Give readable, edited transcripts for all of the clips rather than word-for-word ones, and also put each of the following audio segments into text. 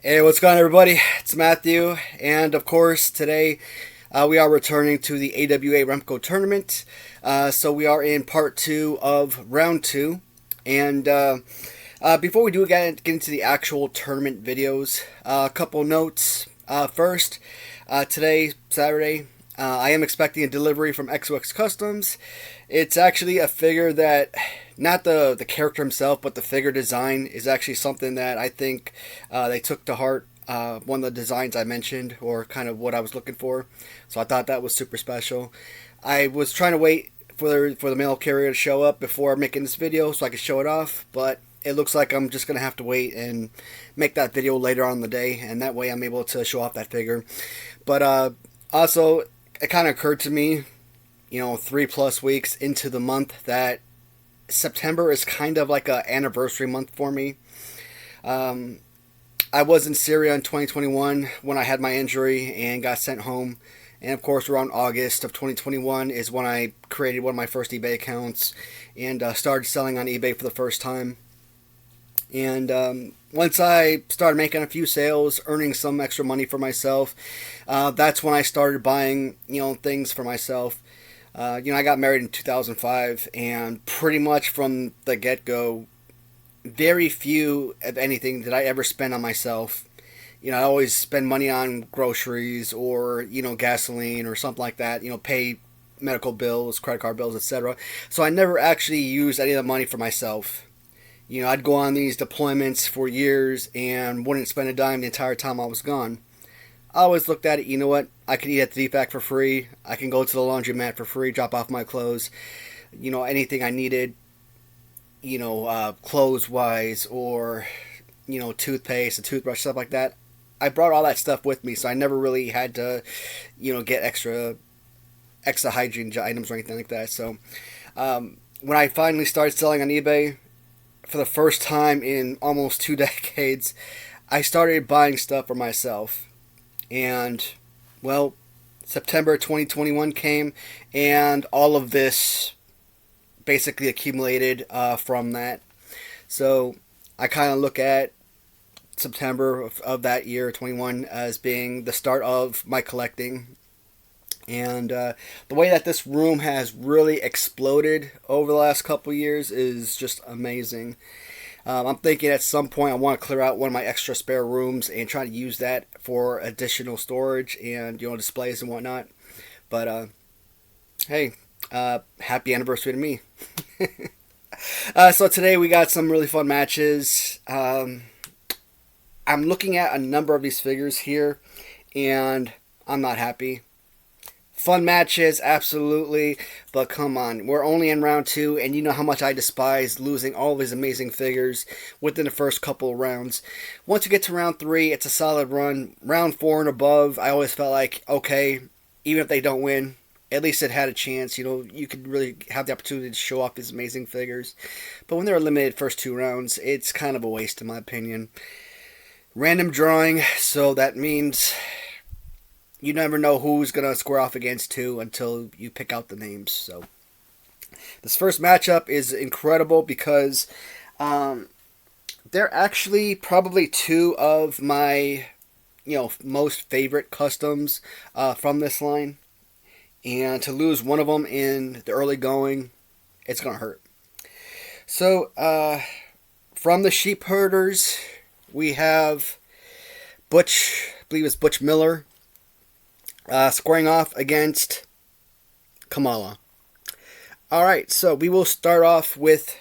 Hey, what's going on, everybody? It's Matthew, and of course, today we are returning to the AWA Remco tournament. So we are in part two of round two, and before we do get into the actual tournament videos, a couple notes. First, today, Saturday, I am expecting a delivery from XOX Customs. It's actually a figure that, not the character himself, but the figure design is actually something that I think they took to heart. One of the designs I mentioned, or kind of what I was looking for. So I thought that was super special. I was trying to wait for the mail carrier to show up before making this video so I could show it off, but it looks like I'm just going to have to wait and make that video later on in the day, and that way I'm able to show off that figure. But also, it kind of occurred to me, 3+ weeks into the month, that September is kind of like a anniversary month for me. I was in Syria in 2021 when I had my injury and got sent home. And of course, around August of 2021 is when I created one of my first eBay accounts and started selling on eBay for the first time. And once I started making a few sales, earning some extra money for myself, that's when I started buying, things for myself. I got married in 2005, and pretty much from the get-go, very few, if anything, did I ever spend on myself. I always spend money on groceries or, gasoline or something like that, pay medical bills, credit card bills, etc. So I never actually used any of the money for myself. I'd go on these deployments for years and wouldn't spend a dime the entire time I was gone. I always looked at it, what? I could eat at the DFAC for free. I can go to the laundromat for free, drop off my clothes. Anything I needed, clothes-wise or, toothpaste, a toothbrush, stuff like that. I brought all that stuff with me, so I never really had to, get extra hygiene items or anything like that. So when I finally started selling on eBay, for the first time in almost 2 decades, I started buying stuff for myself. And, well, September 2021 came, and all of this basically accumulated from that. So I kind of look at September of that year, 21, as being the start of my collecting. And the way that this room has really exploded over the last couple years is just amazing. I'm thinking at some point I want to clear out one of my extra spare rooms and try to use that for additional storage and displays and whatnot. But hey, happy anniversary to me. So today we got some really fun matches. I'm looking at a number of these figures here, and I'm not happy. Fun matches, absolutely, but come on. We're only in round two, and you know how much I despise losing all of these amazing figures within the first couple of rounds. Once you get to round three, it's a solid run. Round four and above, I always felt like, okay, even if they don't win, at least it had a chance. You could really have the opportunity to show off these amazing figures. But when they're eliminated first 2 rounds, it's kind of a waste, in my opinion. Random drawing, so that means you never know who's going to square off against who until you pick out the names. So this first matchup is incredible because they're actually probably 2 of my most favorite customs from this line. And to lose one of them in the early going, it's going to hurt. So from the sheep herders, we have Butch, I believe it's Butch Miller, squaring off against Kamala. Alright, so we will start off with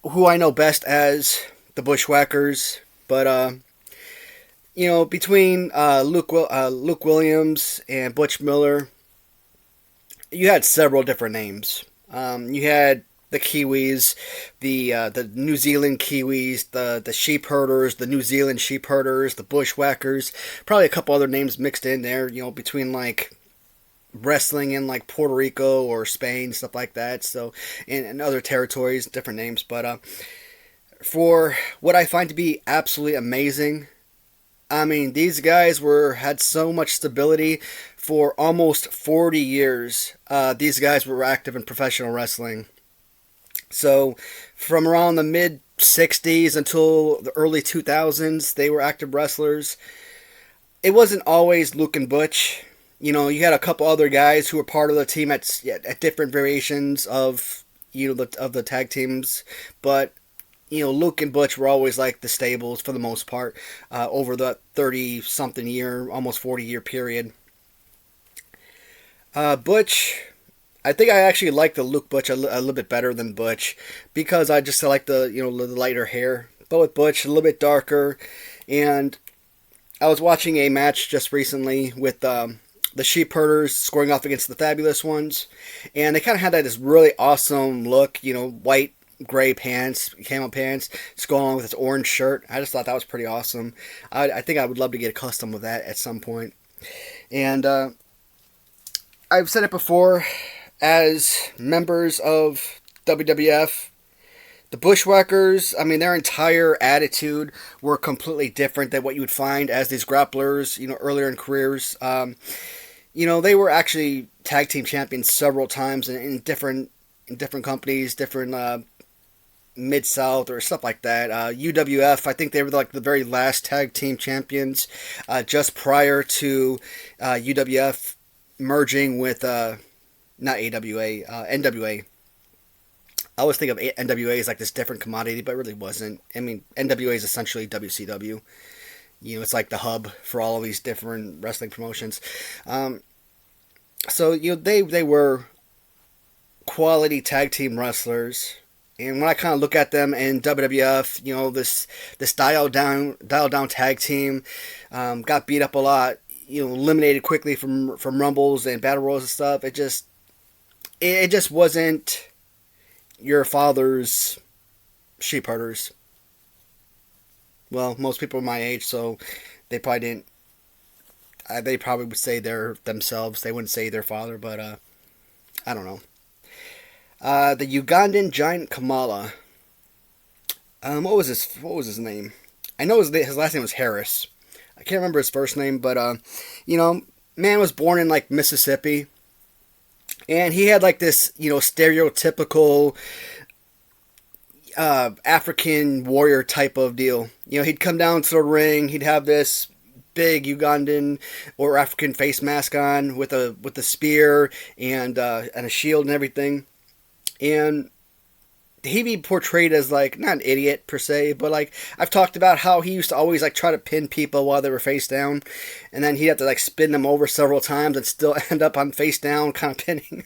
who I know best as the Bushwhackers. But, between Luke Williams and Butch Miller, you had several different names. You had the Kiwis, the New Zealand Kiwis, the sheep herders, the New Zealand sheep herders, the Bushwhackers, probably a couple other names mixed in there, between like wrestling in like Puerto Rico or Spain, stuff like that. So in other territories, different names. But for what I find to be absolutely amazing, I mean, these guys had so much stability for almost 40 years. These guys were active in professional wrestling. So from around the mid '60s until the early 2000s, they were active wrestlers. It wasn't always Luke and Butch. You know, you had a couple other guys who were part of the team at different variations of the tag teams, but Luke and Butch were always like the stables for the most part over the 30-something year, almost 40-year period. Butch, I think I actually like the Luke Butch a little bit better than Butch because I just like the lighter hair. But with Butch, a little bit darker. And I was watching a match just recently with the Sheep Herders scoring off against the Fabulous Ones, and they kind of had this really awesome look, white, gray pants, camo pants, just going along with this orange shirt. I just thought that was pretty awesome. I think I would love to get accustomed with that at some point. And I've said it before, as members of WWF, the Bushwhackers, I mean, their entire attitude were completely different than what you would find as these grapplers, earlier in careers. They were actually tag team champions several times in different companies, different Mid-South or stuff like that. UWF, I think they were like the very last tag team champions just prior to UWF merging with, not AWA, NWA. I always think of NWA as like this different commodity, but it really wasn't. I mean, NWA is essentially WCW. It's like the hub for all of these different wrestling promotions. So they were quality tag team wrestlers, and when I kind of look at them in WWF, this dialed down tag team, got beat up a lot, eliminated quickly from rumbles and battle royals and stuff. It just wasn't your father's Sheep Herders. Well, most people are my age, so they probably didn't. They probably would say they're themselves. They wouldn't say their father, but I don't know. The Ugandan giant Kamala. What was his name? I know his last name was Harris. I can't remember his first name, but man was born in like Mississippi, and he had like this stereotypical African warrior type of deal. He'd come down to the ring. He'd have this big Ugandan or African face mask on with a spear and a shield and everything. And he'd be portrayed as like not an idiot per se, but like I've talked about how he used to always like try to pin people while they were face down, and then he'd have to like spin them over several times and still end up on face down, kind of pinning.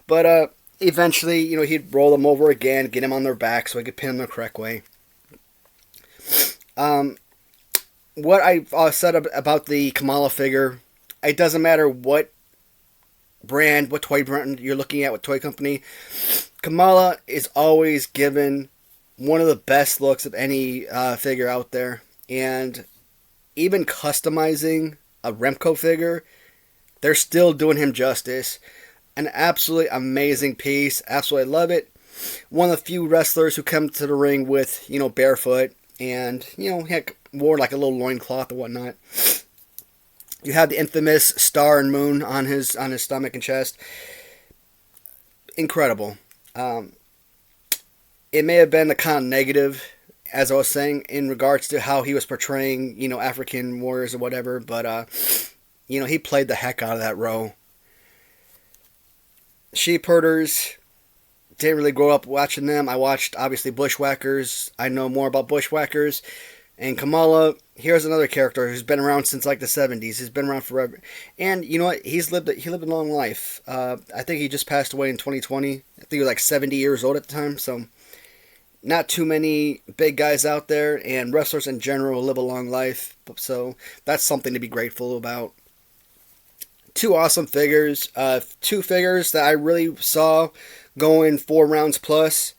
But eventually, he'd roll them over again, get them on their back so he could pin them the correct way. What I said about the Kamala figure, it doesn't matter what toy brand you're looking at, what toy company, Kamala is always given one of the best looks of any figure out there. And even customizing a Remco figure, they're still doing him justice. An absolutely amazing piece. Absolutely love it. One of the few wrestlers who come to the ring with, barefoot and, heck, wore like a little loincloth or whatnot. You have the infamous star and moon on his stomach and chest. Incredible. It may have been a kind of negative, as I was saying, in regards to how he was portraying, African warriors or whatever, but, he played the heck out of that role. Sheep Herders, didn't really grow up watching them. I watched, obviously, Bushwhackers. I know more about Bushwhackers. And Kamala, here's another character who's been around since like the 70s. He's been around forever. And you know what? He lived a long life. I think he just passed away in 2020. I think he was like 70 years old at the time. So not too many big guys out there. And wrestlers in general live a long life. So that's something to be grateful about. Two awesome figures. Two figures that I really saw going 4 rounds plus.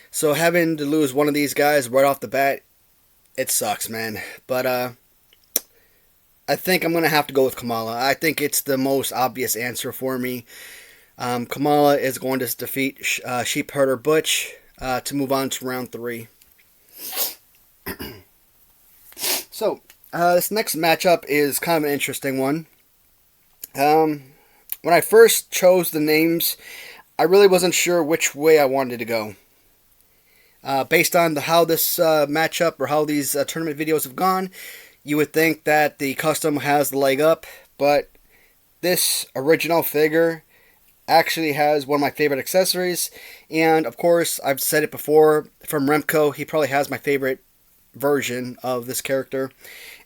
So having to lose one of these guys right off the bat, it sucks, man. But I think I'm going to have to go with Kamala. I think it's the most obvious answer for me. Kamala is going to defeat Sheep Herder Butch to move on to round 3. So, this next matchup is kind of an interesting one. When I first chose the names, I really wasn't sure which way I wanted to go. Based on how this matchup or how these tournament videos have gone, you would think that the custom has the leg up, but this original figure actually has one of my favorite accessories, and of course, I've said it before, from Remco, he probably has my favorite version of this character,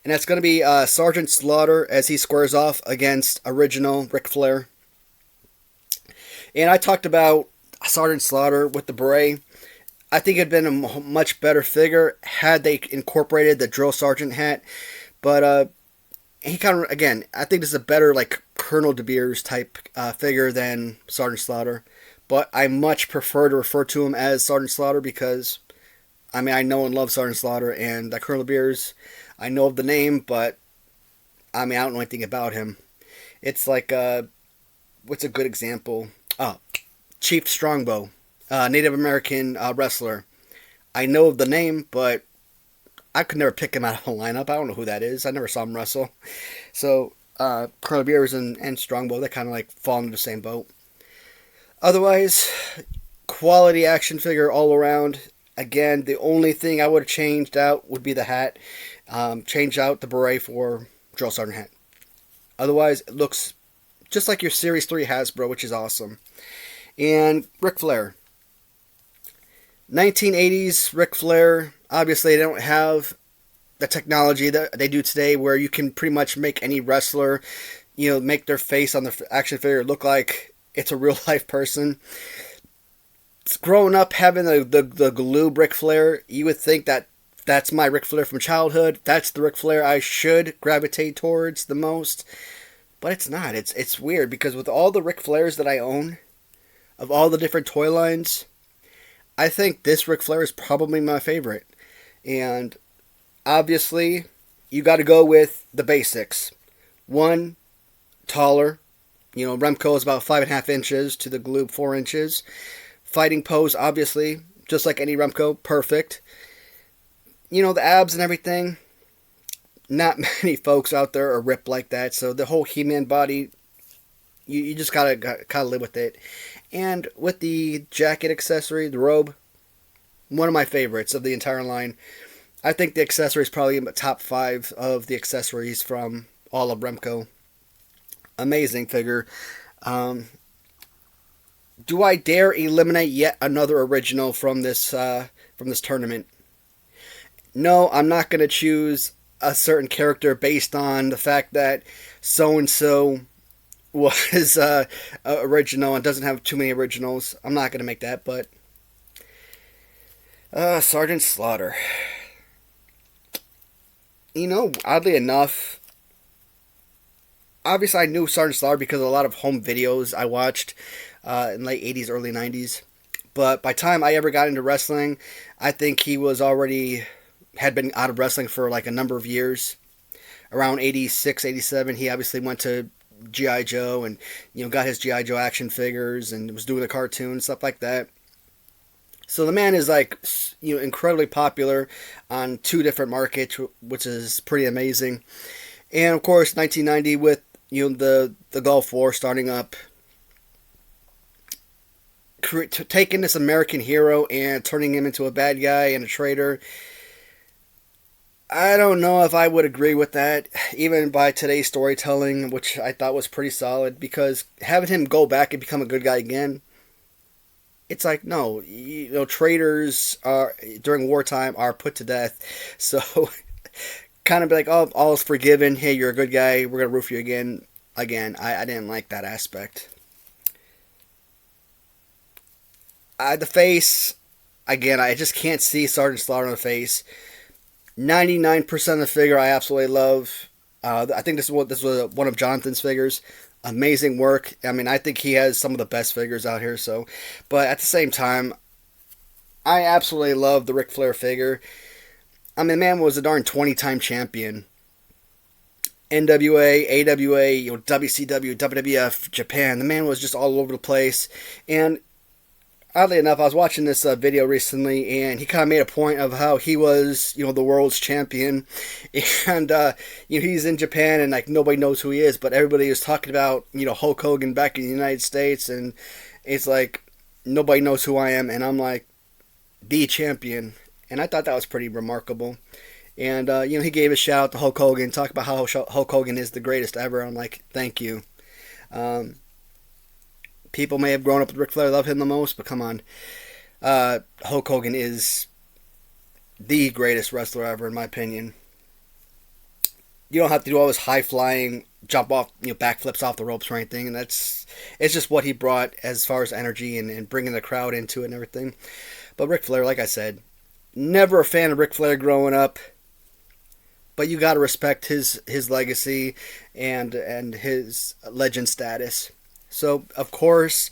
and that's going to be Sergeant Slaughter as he squares off against original Ric Flair. And I talked about Sergeant Slaughter with the beret. I think it'd been a much better figure had they incorporated the drill sergeant hat, but he kind of, again, I think this is a better like Colonel De Beers type figure than Sergeant Slaughter, but I much prefer to refer to him as Sergeant Slaughter because, I mean, I know and love Sergeant Slaughter, and Colonel De Beers, I know of the name, but I mean, I don't know anything about him. It's like, what's a good example? Oh, Chief Strongbow, Native American wrestler. I know of the name, but I could never pick him out of a lineup. I don't know who that is. I never saw him wrestle. So, Colonel Beers and Strongbow, they kind of like fall into the same boat. Otherwise, quality action figure all around. Again, the only thing I would have changed out would be the hat. Change out the beret for drill sergeant hat. Otherwise, it looks just like your Series 3 Hasbro, which is awesome. And Ric Flair. 1980s Ric Flair. Obviously, they don't have the technology that they do today where you can pretty much make any wrestler, make their face on the action figure look like it's a real-life person. Growing up having the Galoob Ric Flair, you would think that that's my Ric Flair from childhood. That's the Ric Flair I should gravitate towards the most. But it's not. It's weird because with all the Ric Flairs that I own, of all the different toy lines, I think this Ric Flair is probably my favorite. And obviously, you got to go with the basics. One, taller. Remco is about 5.5 inches to the Galoob 4 inches. Fighting pose, obviously, just like any Remco, perfect. The abs and everything, not many folks out there are ripped like that. So the whole He-Man body, you just gotta live with it. And with the jacket accessory, the robe, one of my favorites of the entire line. I think the accessory is probably in the top 5 of the accessories from all of Remco. Amazing figure. Do I dare eliminate yet another original from this tournament? No, I'm not going to choose a certain character based on the fact that so-and-so was original and doesn't have too many originals. I'm not going to make that, but Sergeant Slaughter. Oddly enough, obviously I knew Sergeant Slaughter because of a lot of home videos I watched in late 80s, early 90s. But by the time I ever got into wrestling, I think he had been out of wrestling for like a number of years. Around 86, 87, he obviously went to G.I. Joe and, got his G.I. Joe action figures and was doing the cartoon, stuff like that. So the man is like, incredibly popular on 2 different markets, which is pretty amazing. And of course, 1990 with, the Gulf War starting up, taking this American hero and turning him into a bad guy and a traitor. I don't know if I would agree with that, even by today's storytelling, which I thought was pretty solid, because having him go back and become a good guy again, it's like, no, traitors during wartime are put to death. So, kind of be like, oh, all is forgiven. Hey, you're a good guy. We're going to root for you again. Again, I didn't like that aspect. The face, again, I just can't see Sergeant Slaughter on the face. 99% of the figure I absolutely love. I think this was one of Jonathan's figures. Amazing work. I mean, I think he has some of the best figures out here. So, but at the same time, I absolutely love the Ric Flair figure. I mean, the man was a darn 20-time champion. NWA, AWA, WCW, WWF, Japan. The man was just all over the place. And oddly enough, I was watching this video recently, and he kind of made a point of how he was, the world's champion, and he's in Japan, and like nobody knows who he is, but everybody is talking about Hulk Hogan back in the United States, and it's like nobody knows who I am, and I'm like, the champion, and I thought that was pretty remarkable. And he gave a shout out to Hulk Hogan, talk about how Hulk Hogan is the greatest ever. I'm like, thank you. People may have grown up with Ric Flair, love him the most, but come on, Hulk Hogan is the greatest wrestler ever, in my opinion. You don't have to do all this high flying, jump off, backflips off the ropes or anything, and it's just what he brought as far as energy and bringing the crowd into it and everything. But Ric Flair, like I said, never a fan of Ric Flair growing up, but you got to respect his legacy and his legend status. So, of course,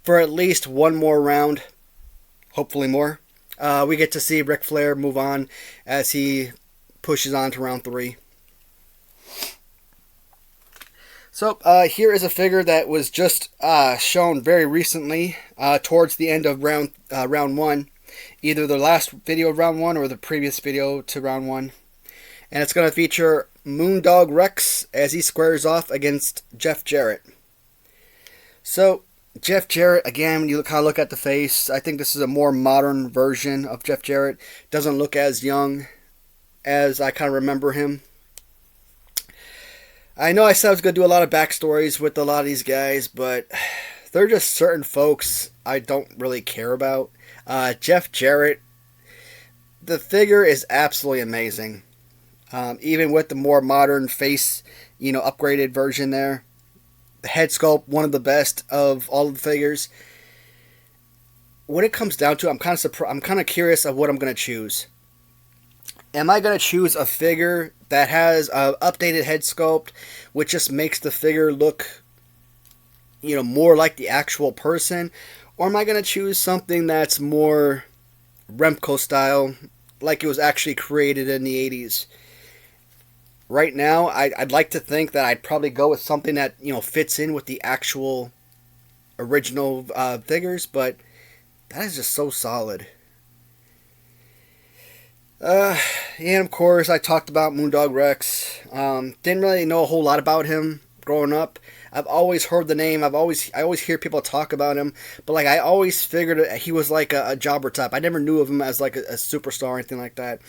for at least one more round, hopefully more, we get to see Ric Flair move on as he pushes on to round 3. So, here is a figure that was just shown very recently towards the end of round 1. Either the last video of round 1 or the previous video to round 1. And it's going to feature Moondog Rex as he squares off against Jeff Jarrett. So, Jeff Jarrett, again, when you kind of look at the face, I think this is a more modern version of Jeff Jarrett. Doesn't look as young as I kind of remember him. I know I said I was going to do a lot of backstories with a lot of these guys, but they're just certain folks I don't really care about. Jeff Jarrett, the figure is absolutely amazing. Even with the more modern face, upgraded version there. The head sculpt, one of the best of all of the figures. When it comes down to it, I'm kind of curious of what I'm going to choose. Am I going to choose a figure that has an updated head sculpt, which just makes the figure look, more like the actual person? Or am I going to choose something that's more Remco style, like it was actually created in the 80s? Right now, I'd like to think that I'd probably go with something that, fits in with the actual original figures, but that is just so solid. And of course, I talked about Moondog Rex. Didn't really know a whole lot about him growing up. I've always heard the name. I always hear people talk about him, but I always figured he was like a jobber type. I never knew of him as like a superstar or anything like that.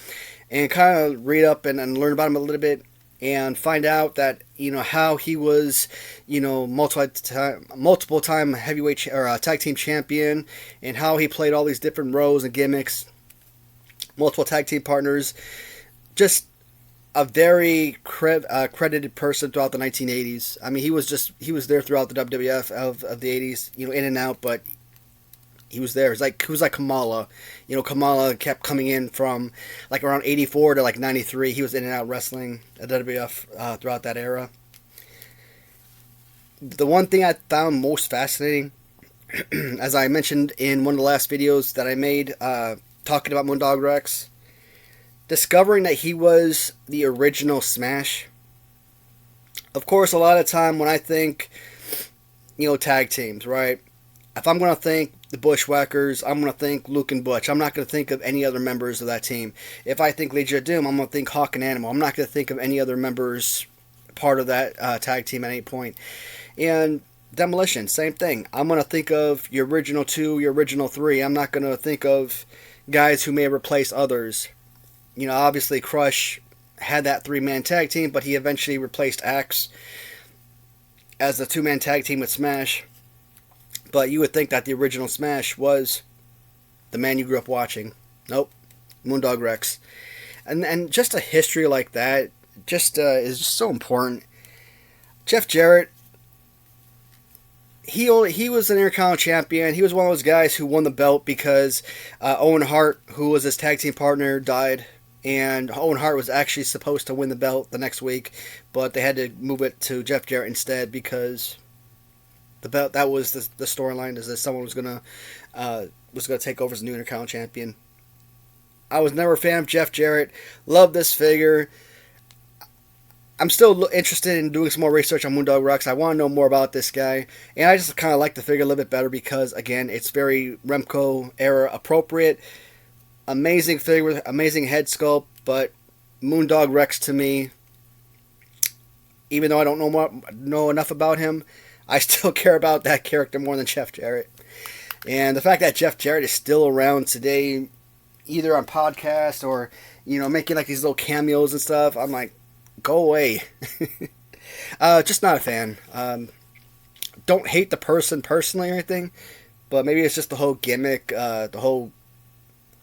And kind of read up and learn about him a little bit and find out that how he was multiple time heavyweight or tag team champion, and how he played all these different roles and gimmicks, multiple tag team partners. Just a very credited person throughout the 1980s. I mean, he was there throughout the WWF of the 80s, in and out, but he was there. He was like Kamala. Kamala kept coming in from around 84 to 93. He was in and out wrestling at WWF throughout that era. The one thing I found most fascinating, as I mentioned in one of the last videos that I made talking about Moondog Rex, discovering that he was the original Smash. Of course, a lot of time when I think, tag teams, right? If I'm going to think the Bushwhackers, I'm going to think Luke and Butch. I'm not going to think of any other members of that team. If I think Legion of Doom, I'm going to think Hawk and Animal. I'm not going to think of any other members part of that tag team at any point. And Demolition, same thing. I'm going to think of your original 2, your original 3. I'm not going to think of guys who may replace others. Obviously Crush had that 3-man tag team, but he eventually replaced Axe as the 2-man tag team with Smash. But you would think that the original Smash was the man you grew up watching. Nope. Moondog Rex. And just a history like that is just so important. Jeff Jarrett, he was an Intercontinental champion. He was one of those guys who won the belt because Owen Hart, who was his tag team partner, died. And Owen Hart was actually supposed to win the belt the next week, but they had to move it to Jeff Jarrett instead because the belt, that was the storyline, is that someone was gonna take over as the new Intercontinental champion. I was never a fan of Jeff Jarrett. Love this figure. I'm still interested in doing some more research on Moondog Rex. I want to know more about this guy, and I just kind of like the figure a little bit better because, again, it's very Remco era appropriate. Amazing figure, amazing head sculpt, but Moondog Rex to me, even though I don't know enough about him, I still care about that character more than Jeff Jarrett. And the fact that Jeff Jarrett is still around today either on podcasts or, making like these little cameos and stuff. I'm like, go away. Just not a fan. Don't hate the person personally or anything, but maybe it's just the whole gimmick, the whole,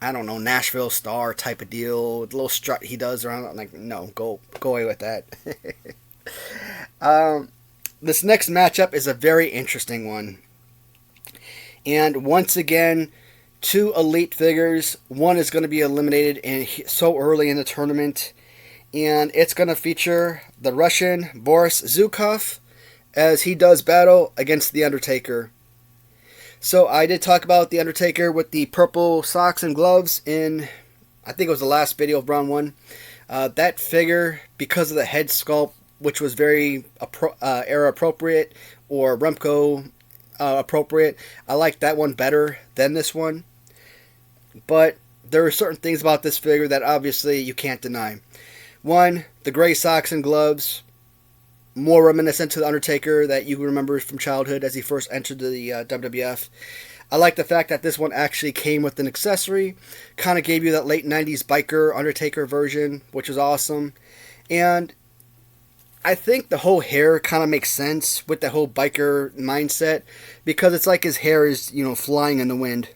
I don't know, Nashville star type of deal, the little strut he does around. I'm like, no, go away with that. This next matchup is a very interesting one. And once again, two elite figures. One is going to be eliminated so early in the tournament. And it's going to feature the Russian Boris Zukov as he does battle against The Undertaker. So I did talk about The Undertaker with the purple socks and gloves in, I think it was the last video of round 1. That figure, because of the head sculpt, which was very era appropriate or Remco appropriate, I like that one better than this one. But there are certain things about this figure that obviously you can't deny. One, the gray socks and gloves, more reminiscent to The Undertaker that you remember from childhood as he first entered the WWF. I like the fact that this one actually came with an accessory, kind of gave you that late 90s biker Undertaker version, which was awesome. And I think the whole hair kind of makes sense with the whole biker mindset, because it's like his hair is, flying in the wind.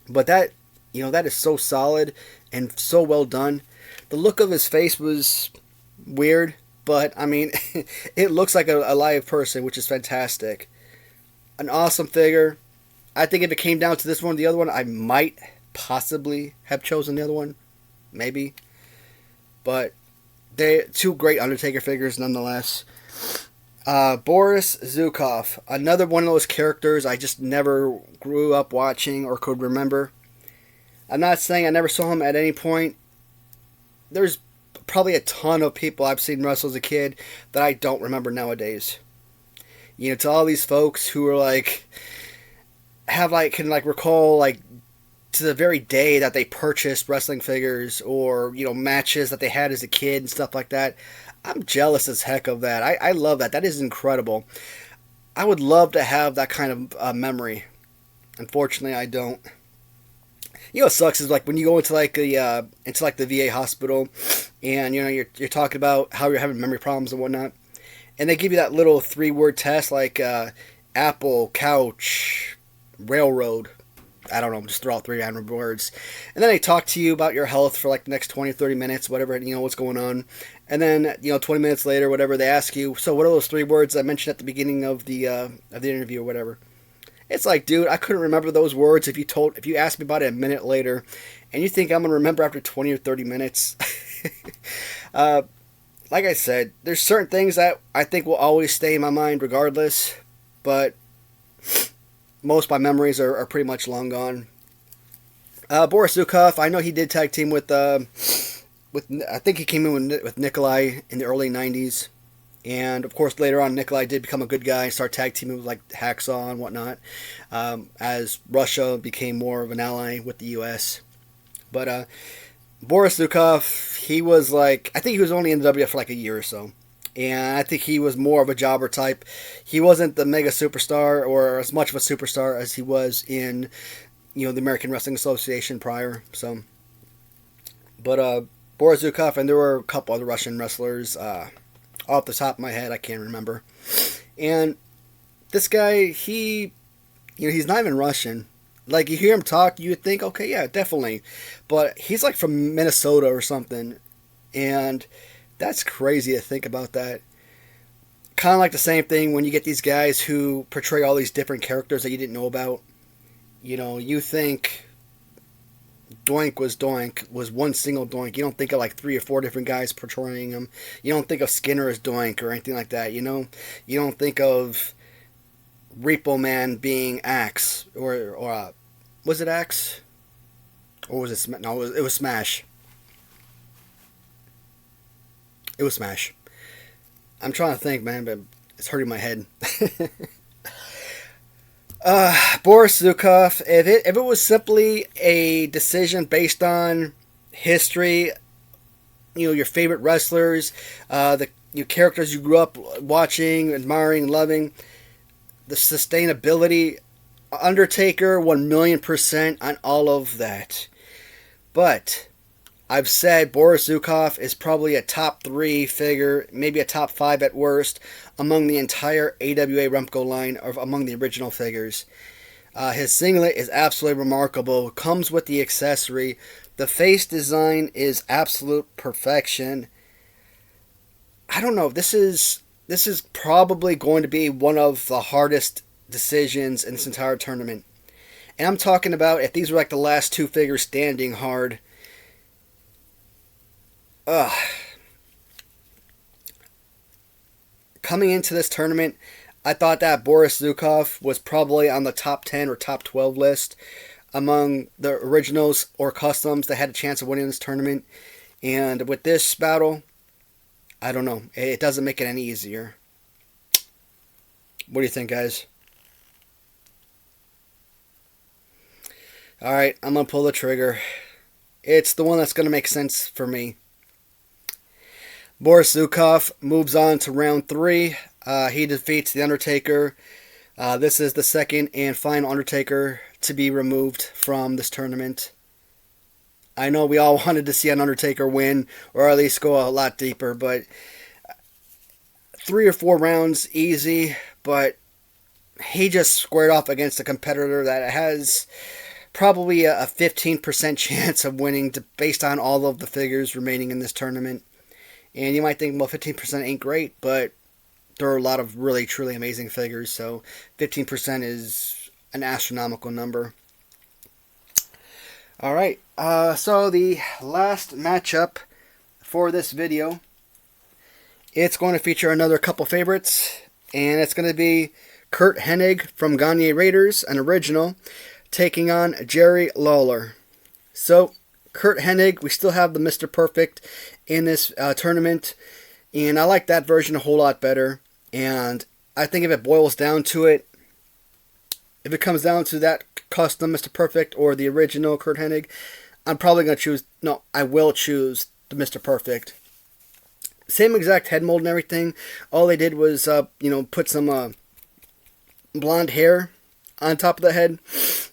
But that, that is so solid and so well done. The look of his face was weird, but I mean, it looks like a live person, which is fantastic. An awesome figure. I think if it came down to this one or the other one, I might possibly have chosen the other one. Maybe. But they're two great Undertaker figures nonetheless. Boris Zukov. Another one of those characters I just never grew up watching or could remember. I'm not saying I never saw him at any point. There's probably a ton of people I've seen wrestle as a kid that I don't remember nowadays. To all these folks who are like, can recall to the very day that they purchased wrestling figures or, matches that they had as a kid and stuff like that. I'm jealous as heck of that. I love that. That is incredible. I would love to have that kind of memory. Unfortunately, I don't. What sucks is when you go into the VA hospital, and you're talking about how you're having memory problems and whatnot, and they give you that little 3-word test like apple, couch, railroad. I don't know, just throw out 3 random words, and then they talk to you about your health for the next 20 or 30 minutes, whatever, what's going on, and then 20 minutes later, whatever, they ask you, so what are those 3 words I mentioned at the beginning of the interview or whatever. It's like, dude, I couldn't remember those words if you asked me about it a minute later, and you think I'm gonna remember after 20 or 30 minutes. Like I said, there's certain things that I think will always stay in my mind regardless, but most of my memories are pretty much long gone. Boris Zukov, I know he did tag team with I think he came in with Nikolai in the early 90s. And, of course, later on, Nikolai did become a good guy and start tag teaming with, Hacksaw and whatnot, as Russia became more of an ally with the U.S. But Boris Zukov, he was, I think he was only in the WWF for, a year or so. And I think he was more of a jobber type. He wasn't the mega superstar or as much of a superstar as he was in, the American Wrestling Association prior. So, but Boris Zukov, and there were a couple other Russian wrestlers, off the top of my head, I can't remember. And this guy, he's not even Russian. You hear him talk, you would think, okay, yeah, definitely. But he's from Minnesota or something. And that's crazy to think about that. Kind of like the same thing when you get these guys who portray all these different characters that you didn't know about. You think Doink was one single Doink. You don't think of 3 or 4 different guys portraying him. You don't think of Skinner as Doink or anything like that. You don't think of Repo Man being Axe or was it Axe or was it no? It was Smash. It was Smash. I'm trying to think, man, but it's hurting my head. Boris Zukov, if it was simply a decision based on history, your favorite wrestlers, your characters you grew up watching, admiring, loving, the sustainability, Undertaker 1,000,000% on all of that. But I've said Boris Zukov is probably a top 3 figure, maybe a top 5 at worst, among the entire AWA Remco line, or among the original figures. His singlet is absolutely remarkable. Comes with the accessory. The face design is absolute perfection. I don't know. This is probably going to be one of the hardest decisions in this entire tournament. And I'm talking about if these were like the last 2 figures standing hard. Coming into this tournament, I thought that Boris Zukov was probably on the top 10 or top 12 list among the originals or customs that had a chance of winning this tournament. And with this battle, I don't know. It doesn't make it any easier. What do you think, guys? Alright, I'm going to pull the trigger. It's the one that's going to make sense for me. Boris Zukov moves on to round 3. He defeats The Undertaker. This is the second and final Undertaker to be removed from this tournament. I know we all wanted to see an Undertaker win, or at least go a lot deeper, but 3 or 4 rounds easy, but he just squared off against a competitor that has probably a 15% chance of winning based on all of the figures remaining in this tournament. And you might think, well, 15% ain't great, but there are a lot of really, truly amazing figures, so 15% is an astronomical number. Alright, so the last matchup for this video, it's going to feature another couple favorites, and it's going to be Curt Hennig from Gagne Raiders, an original, taking on Jerry Lawler. So, Curt Hennig, we still have the Mr. Perfect in this tournament, and I like that version a whole lot better. And I think if it boils down to it, if it comes down to that custom Mr. Perfect or the original Curt Hennig, I'm probably going to choose, no, I will choose the Mr. Perfect. Same exact head mold and everything. All they did was, put some blonde hair on top of the head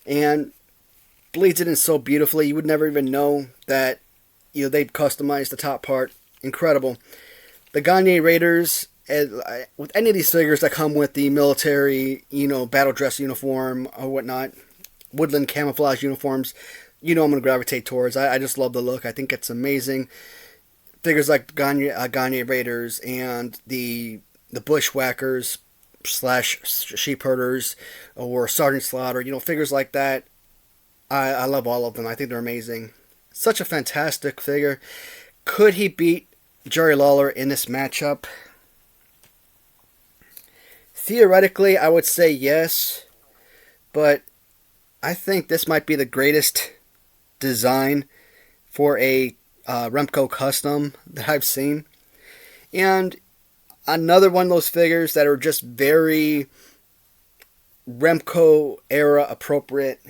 and bleeds it in so beautifully. You would never even know that, they'd customized the top part. Incredible. The Gagne Raiders, with any of these figures that come with the military, battle dress uniform or whatnot, woodland camouflage uniforms, I'm going to gravitate towards. I just love the look. I think it's amazing. Figures like Gagne Raiders and the Bushwhackers / Sheep Herders or Sergeant Slaughter, figures like that. I love all of them. I think they're amazing. Such a fantastic figure. Could he beat Jerry Lawler in this matchup? Theoretically, I would say yes, but I think this might be the greatest design for a Remco custom that I've seen. And another one of those figures that are just very Remco era appropriate.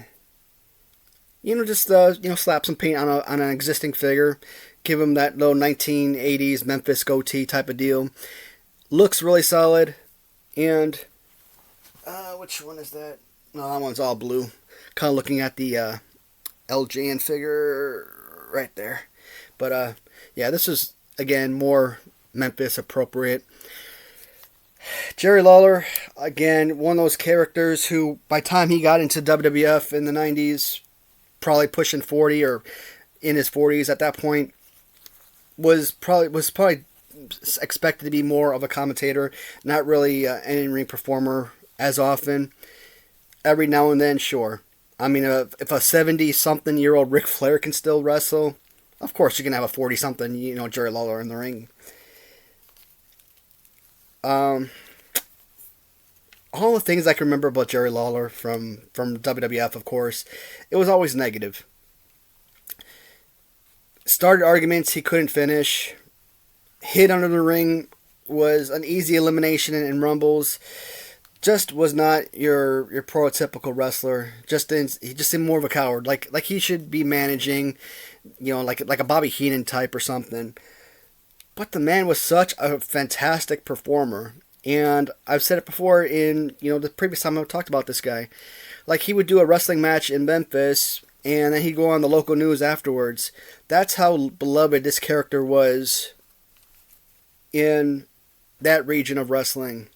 Slap some paint on an existing figure, give him that little 1980s Memphis goatee type of deal. Looks really solid. And which one is that? No, that one's all blue. Kind of looking at the LJN figure right there. But yeah, this is again more Memphis appropriate. Jerry Lawler, again, one of those characters who, by the time he got into WWF in the 90s, probably pushing 40 or in his 40s at that point, was probably expected to be more of a commentator, not really an in-ring performer as often. Every now and then, sure. I mean, if a 70-something-year-old Ric Flair can still wrestle, of course you can have a 40-something, Jerry Lawler in the ring. All the things I can remember about Jerry Lawler from WWF, of course, it was always negative. Started arguments he couldn't finish. Hit under the ring was an easy elimination in Rumbles. Just was not your prototypical wrestler. He just seemed more of a coward. Like he should be managing, like a Bobby Heenan type or something. But the man was such a fantastic performer. And I've said it before in, the previous time I've talked about this guy. Like, he would do a wrestling match in Memphis, and then he'd go on the local news afterwards. That's how beloved this character was in that region of wrestling.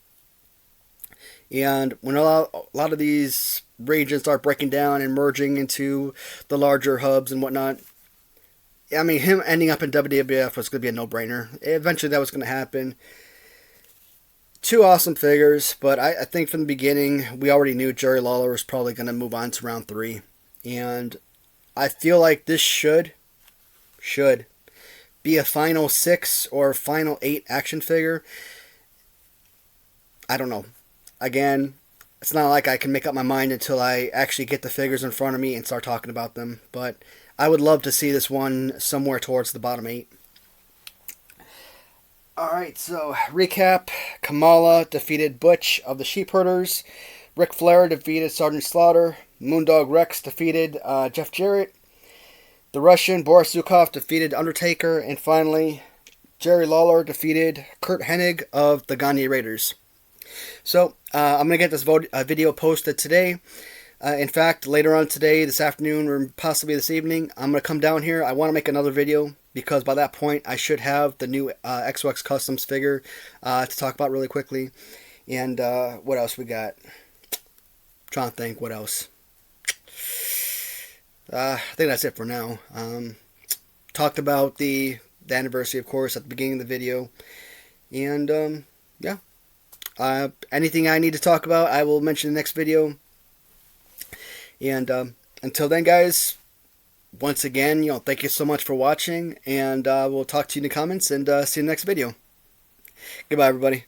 And when a lot of these regions start breaking down and merging into the larger hubs and whatnot, I mean, him ending up in WWF was going to be a no-brainer. Eventually that was going to happen. Two awesome figures, but I think from the beginning, we already knew Jerry Lawler was probably going to move on to round 3. And I feel like this should be a final 6 or final 8 action figure. I don't know. Again, it's not like I can make up my mind until I actually get the figures in front of me and start talking about them. But I would love to see this one somewhere towards the bottom 8. Alright, so recap. Kamala defeated Butch of the Sheepherders. Ric Flair defeated Sergeant Slaughter. Moondog Rex defeated Jeff Jarrett. The Russian Boris Zukov defeated Undertaker. And finally, Jerry Lawler defeated Kurt Hennig of the Gagne Raiders. So, I'm going to get this video posted today. In fact, later on today, this afternoon, or possibly this evening, I'm going to come down here. I want to make another video, because by that point, I should have the new XOX Customs figure to talk about really quickly. And what else we got? Trying to think what else. I think that's it for now. Talked about the anniversary, of course, at the beginning of the video. And, yeah. Anything I need to talk about, I will mention in the next video. And until then, guys, once again, thank you so much for watching, and we'll talk to you in the comments, and see you in the next video. Goodbye, everybody.